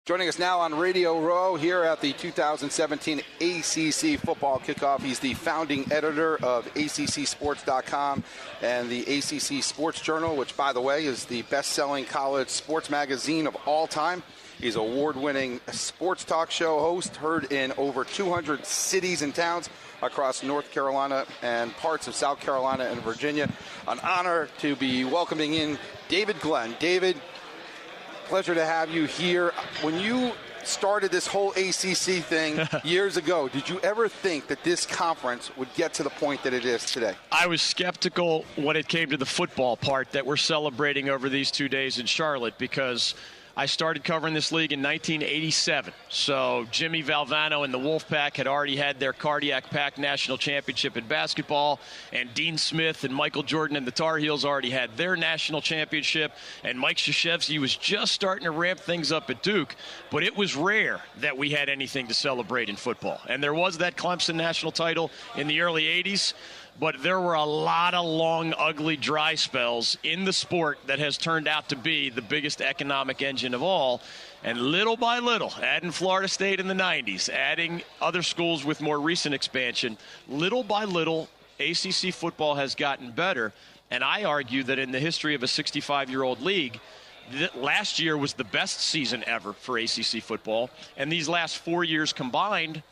Joining us now on Radio Row here at the 2017 ACC Football Kickoff. He's the founding editor of ACCSports.com and the ACC Sports Journal, which, by the way, is the best-selling college sports magazine of all time. He's an award-winning sports talk show host, heard in over 200 cities and towns across North Carolina and parts of South Carolina and Virginia. An honor to be welcoming in David Glenn. David, pleasure to have you here. When you started this whole ACC thing years ago, did you ever think that this conference would get to the point that it is today? I was skeptical when it came to the football part that we're celebrating over these 2 days in Charlotte, because I started covering this league in 1987. So Jimmy Valvano and the Wolfpack had already had their Cardiac Pack national championship in basketball, and Dean Smith and Michael Jordan and the Tar Heels already had their national championship, and Mike Krzyzewski was just starting to ramp things up at Duke. But it was rare that we had anything to celebrate in football. And there was that Clemson national title in the early 80s. But there were a lot of long, ugly, dry spells in the sport that has turned out to be the biggest economic engine of all. And little by little, adding Florida State in the 90s, adding other schools with more recent expansion, little by little, ACC football has gotten better. And I argue that in the history of a 65-year-old league, last year was the best season ever for ACC football. And these last 4 years combined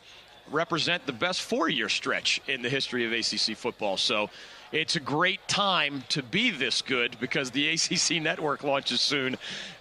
represent the best 4-year stretch in the history of ACC football. So it's a great time to be this good, because the ACC network launches soon,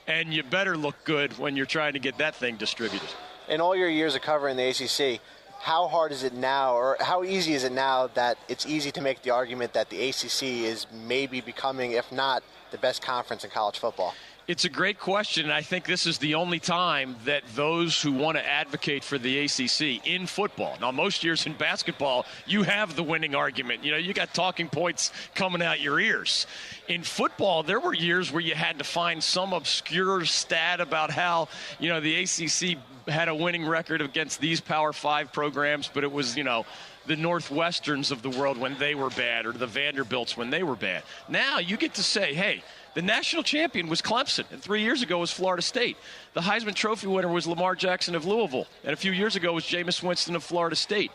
and you better look good when you're trying to get that thing distributed. In all your years of covering the ACC, how hard is it now, or how easy is it now that it's easy to make the argument that the ACC is maybe becoming, if not the best conference in college football? It's a great question, and I think this is the only time that those who want to advocate for the ACC in football. Now, most years in basketball, you have the winning argument. You know, you got talking points coming out your ears. In football, there were years where you had to find some obscure stat about how, you know, the ACC had a winning record against these Power 5 programs, but it was, you know, the Northwesterns of the world when they were bad, or the Vanderbilts when they were bad. Now you get to say, hey, the national champion was Clemson, and 3 years ago was Florida State. The Heisman Trophy winner was Lamar Jackson of Louisville, and a few years ago was Jameis Winston of Florida State.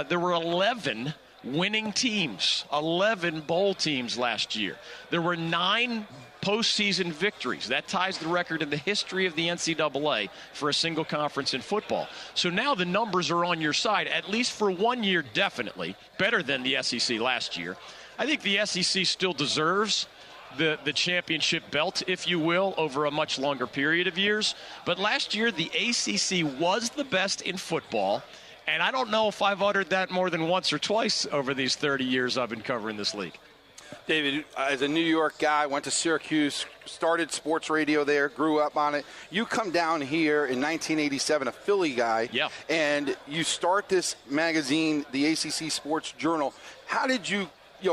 There were 11 winning teams, 11 bowl teams last year. There were 9 postseason victories. That ties the record in the history of the NCAA for a single conference in football. So now the numbers are on your side, at least for 1 year, definitely better than the SEC last year. I think the SEC still deserves the championship belt, if you will, over a much longer period of years. But last year, the ACC was the best in football, and I don't know if I've uttered that more than once or twice over these 30 years I've been covering this league. David, as a New York guy, went to Syracuse, started sports radio there, grew up on it. You come down here in 1987, a Philly guy, and you start this magazine, the ACC Sports Journal. How did you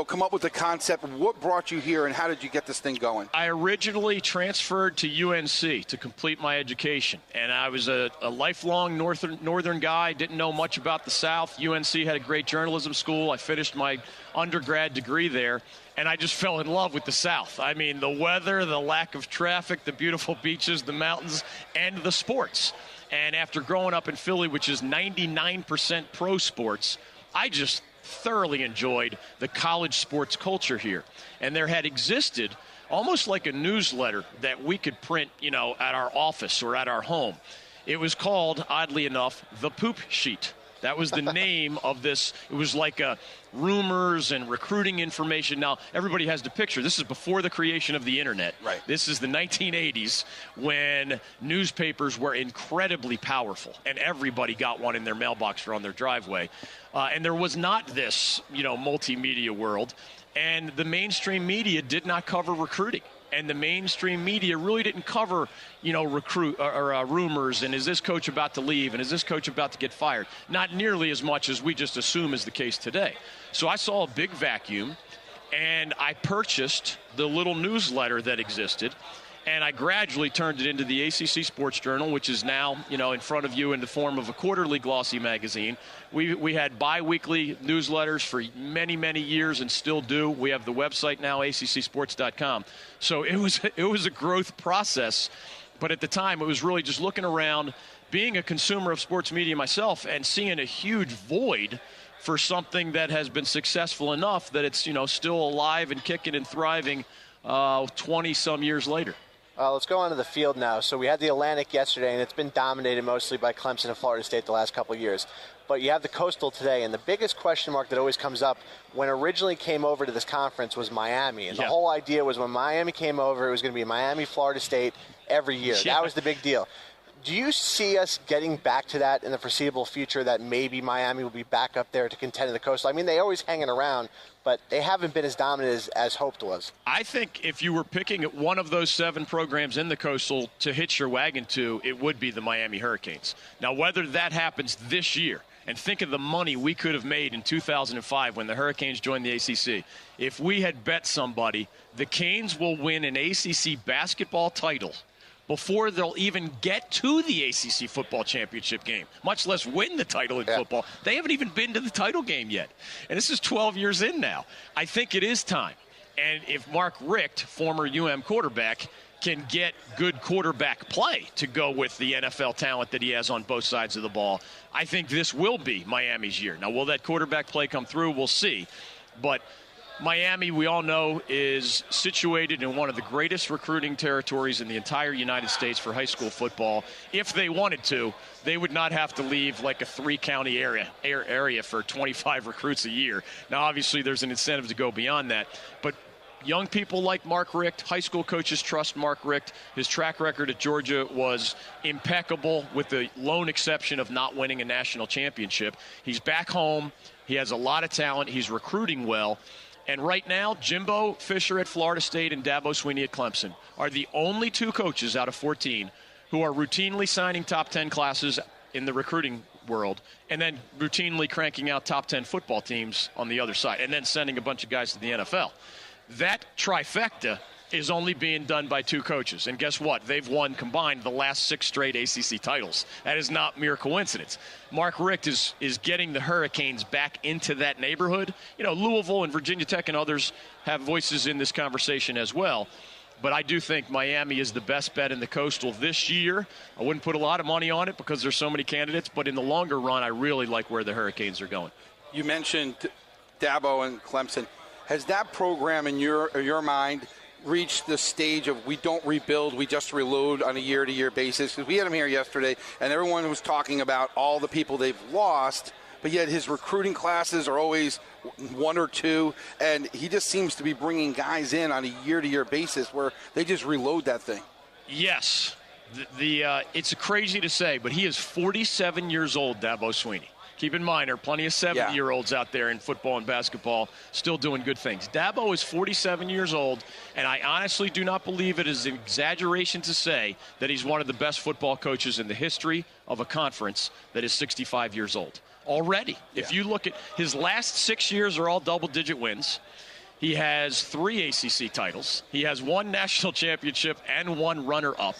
come up with the concept? What brought you here, and how did you get this thing going? I originally transferred to UNC to complete my education, and I was a lifelong northern guy, didn't know much about the South. UNC had a great journalism school. I finished my undergrad degree there, and I just fell in love with the South. I mean, the weather, the lack of traffic, the beautiful beaches, the mountains, and the sports. And after growing up in Philly, which is 99% pro sports, I just thoroughly enjoyed the college sports culture here. And there had existed almost like a newsletter that we could print, at our office or at our home. It was called, oddly enough, The Poop Sheet. That was the name of this. It was like rumors and recruiting information. Now, everybody has the picture. This is before the creation of the internet. Right. This is the 1980s when newspapers were incredibly powerful, and everybody got one in their mailbox or on their driveway. And there was not this, multimedia world. And the mainstream media did not cover recruiting. And the mainstream media really didn't cover, rumors, and is this coach about to leave, and is this coach about to get fired? Not nearly as much as we just assume is the case today. So I saw a big vacuum, and I purchased the little newsletter that existed, and I gradually turned it into the ACC Sports Journal, which is now, in front of you in the form of a quarterly glossy magazine. We had bi-weekly newsletters for many, many years and still do. We have the website now, ACCSports.com. So it was a growth process. But at the time, it was really just looking around, being a consumer of sports media myself, and seeing a huge void for something that has been successful enough that it's, still alive and kicking and thriving 20-some years later. Let's go on to the field now. So we had the Atlantic yesterday, and it's been dominated mostly by Clemson and Florida State the last couple of years. But you have the Coastal today, and the biggest question mark that always comes up when originally came over to this conference was Miami. And the whole idea was when Miami came over, it was going to be Miami, Florida State every year. Yeah. That was the big deal. Do you see us getting back to that in the foreseeable future, that maybe Miami will be back up there to contend in the Coastal? I mean, they're always hanging around, but they haven't been as dominant as hoped was. I think if you were picking one of those 7 programs in the Coastal to hitch your wagon to, it would be the Miami Hurricanes. Now, whether that happens this year, and think of the money we could have made in 2005 when the Hurricanes joined the ACC. If we had bet somebody, the Canes will win an ACC basketball title before they'll even get to the ACC football championship game, much less win the title in football. They haven't even been to the title game yet. And this is 12 years in now. I think it is time. And if Mark Richt, former quarterback, can get good quarterback play to go with the NFL talent that he has on both sides of the ball, I think this will be Miami's year. Now, will that quarterback play come through? We'll see. But Miami, we all know, is situated in one of the greatest recruiting territories in the entire United States for high school football. If they wanted to, they would not have to leave like a 3-county area for 25 recruits a year. Now, obviously, there's an incentive to go beyond that. But young people like Mark Richt, high school coaches trust Mark Richt. His track record at Georgia was impeccable with the lone exception of not winning a national championship. He's back home. He has a lot of talent. He's recruiting well. And right now, Jimbo Fisher at Florida State and Dabo Swinney at Clemson are the only 2 coaches out of 14 who are routinely signing top 10 classes in the recruiting world and then routinely cranking out top 10 football teams on the other side and then sending a bunch of guys to the NFL. That trifecta is only being done by 2 coaches. And guess what? They've won combined the last 6 straight ACC titles. That is not mere coincidence. Mark Richt is getting the Hurricanes back into that neighborhood. Louisville and Virginia Tech and others have voices in this conversation as well. But I do think Miami is the best bet in the Coastal this year. I wouldn't put a lot of money on it because there's so many candidates. But in the longer run, I really like where the Hurricanes are going. You mentioned Dabo and Clemson. Has that program in your mind reached the stage of we don't rebuild, we just reload on a year-to-year basis? Because we had him here yesterday, and everyone was talking about all the people they've lost, but yet his recruiting classes are always 1 or 2, and he just seems to be bringing guys in on a year-to-year basis where they just reload that thing. Yes. It's crazy to say, but he is 47 years old, Dabo Swinney. Keep in mind, there are plenty of 70-year-olds out there in football and basketball still doing good things. Dabo is 47 years old, and I honestly do not believe it is an exaggeration to say that he's one of the best football coaches in the history of a conference that is 65 years old already. If you look at his last 6 years are all double-digit wins. He has 3 ACC titles. He has 1 national championship and 1 runner-up.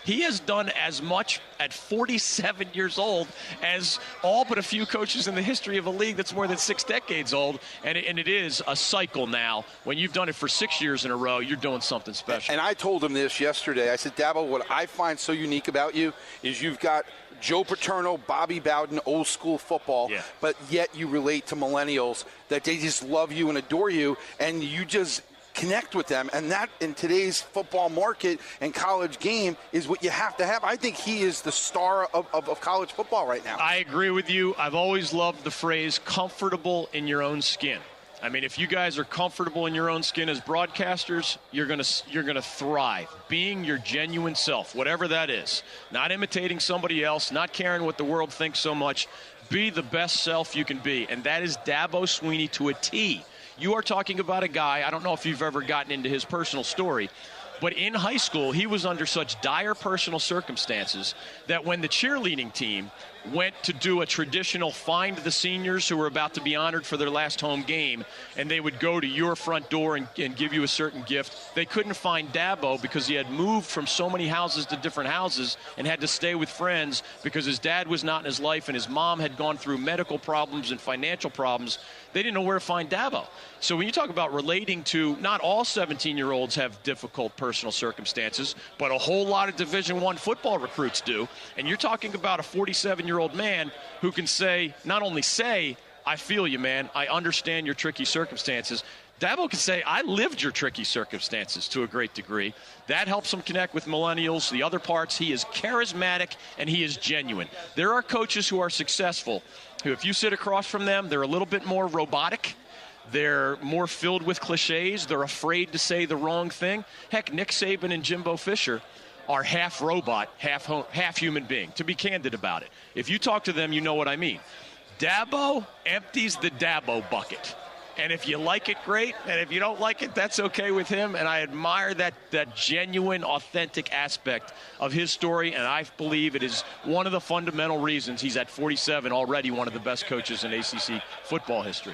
He has done as much at 47 years old as all but a few coaches in the history of a league that's more than 6 decades old. And it is a cycle now. When you've done it for 6 years in a row, you're doing something special. And I told him this yesterday. I said, Dabo, what I find so unique about you is you've got Joe Paterno, Bobby Bowden, old school football, but yet you relate to millennials that they just love you and adore you, and you just connect with them, and that in today's football market and college game is what you have to have. I think he is the star of college football right now. I agree with you. I've always loved the phrase comfortable in your own skin. I mean, if you guys are comfortable in your own skin as broadcasters, you're gonna thrive. Being your genuine self, whatever that is. Not imitating somebody else, not caring what the world thinks so much. Be the best self you can be, and that is Dabo Swinney to a T. You are talking about a guy, I don't know if you've ever gotten into his personal story, but in high school, he was under such dire personal circumstances that when the cheerleading team went to do a traditional find the seniors who were about to be honored for their last home game, and they would go to your front door and give you a certain gift, they couldn't find Dabo because he had moved from so many houses to different houses and had to stay with friends because his dad was not in his life and his mom had gone through medical problems and financial problems. They didn't know where to find Dabo. So when you talk about relating to, not all 17-year-olds have difficult personal circumstances, but a whole lot of Division I football recruits do. And you're talking about a 47-year-old man who can not only say, I feel you, man, I understand your tricky circumstances. Dabo can say, I lived your tricky circumstances to a great degree. That helps him connect with millennials. The other parts, he is charismatic and he is genuine. There are coaches who are successful who, if you sit across from them, they're a little bit more robotic. They're more filled with cliches. They're afraid to say the wrong thing. Heck, Nick Saban and Jimbo Fisher are half robot, half human being, to be candid about it. If you talk to them, you know what I mean. Dabo empties the Dabo bucket. And if you like it, great. And if you don't like it, that's okay with him. And I admire that genuine, authentic aspect of his story. And I believe it is one of the fundamental reasons he's at 47 already one of the best coaches in ACC football history.